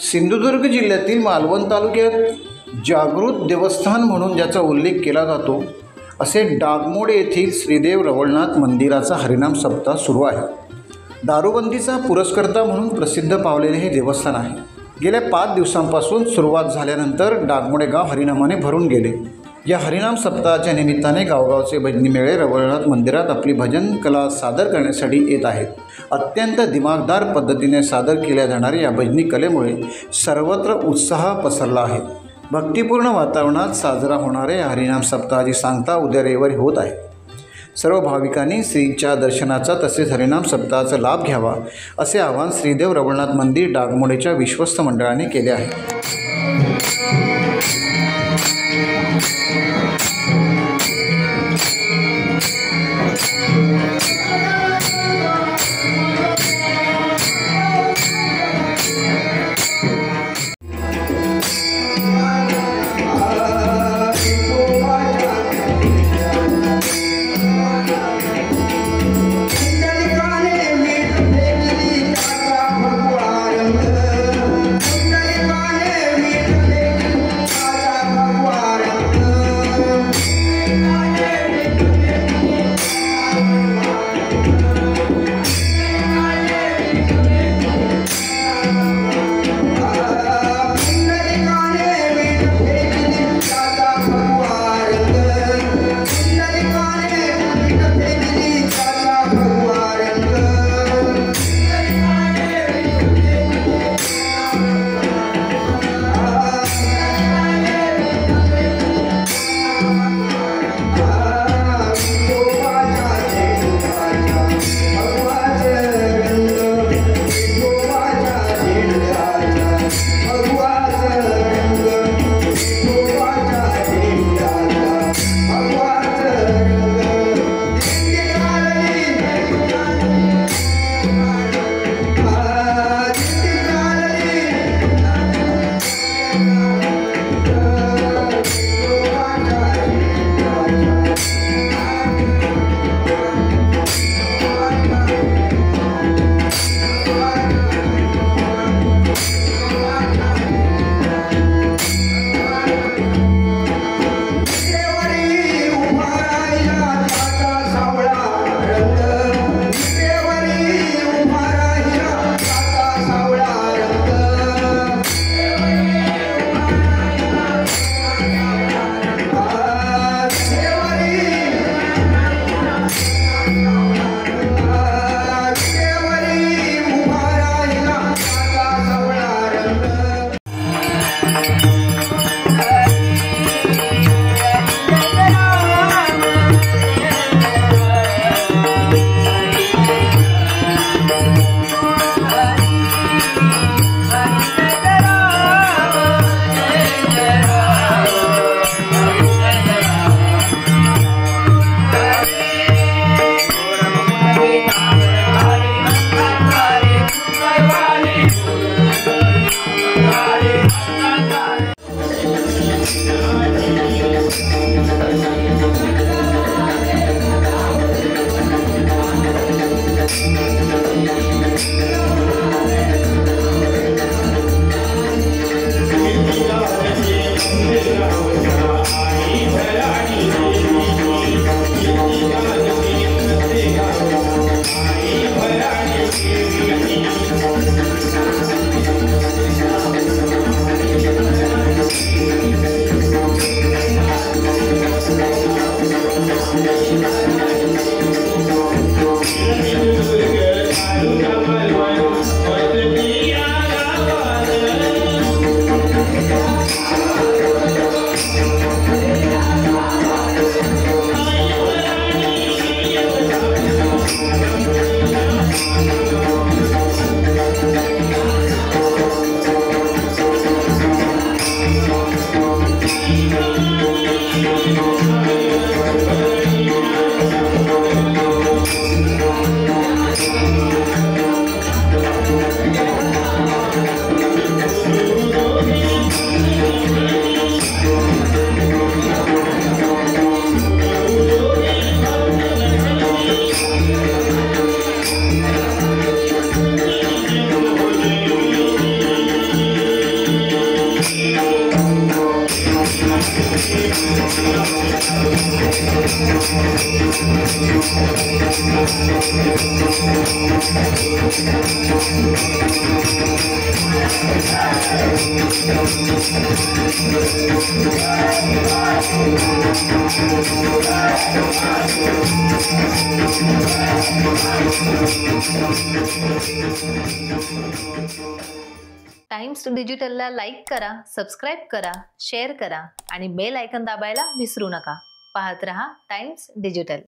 सिंधुदुर्ग जिल्ह्यातील मालवण तालुक्यात जागृत देवस्थान म्हणून ज्याचा उल्लेख केला जातो असे डागमोड येथील श्रीदेव रवळनाथ मंदिराचा हरिनाम सप्ताह सुरू आहे। दारूबंदीचा पुरस्कर्ता म्हणून प्रसिद्ध पावलेले हे देवस्थान आहे। गेल्या 5 दिवसांपासून सुरुवात झाल्यानंतर डागमोडे गाव हरिनामाने भरून गेले। या हरिनाम सप्ताहाच्या निमित्ताने गावगावचे भजनी मेळे रवळनाथ मंदिरात आपली भजन कला सादर करण्यासाठी येत आहेत। अत्यंत दिमागदार पद्धतीने सादर केल्या जाणाऱ्या या भजनी कलेमुळे सर्वत्र उत्साह पसरला आहे। भक्तिपूर्ण वातावरणात साजरा होणाऱ्या या हरिनाम सप्ताहाची सांगता उद्या रविवारी होत आहे। सर्व भाविकांनी श्रीच्या दर्शनाचा तसेच हरिनाम सप्ताहाचा लाभ घ्यावा असे आवाहन श्रीदेव रवळनाथ मंदिर डागमोडेच्या विश्वस्त मंडळाने केले आहे। टाइम्स डिजिटलला लाईक करा, सबस्क्राईब करा, शेअर करा आणि बेल आयकॉन दाबायला विसरू नका. पाहत रहा टाइम्स डिजिटल.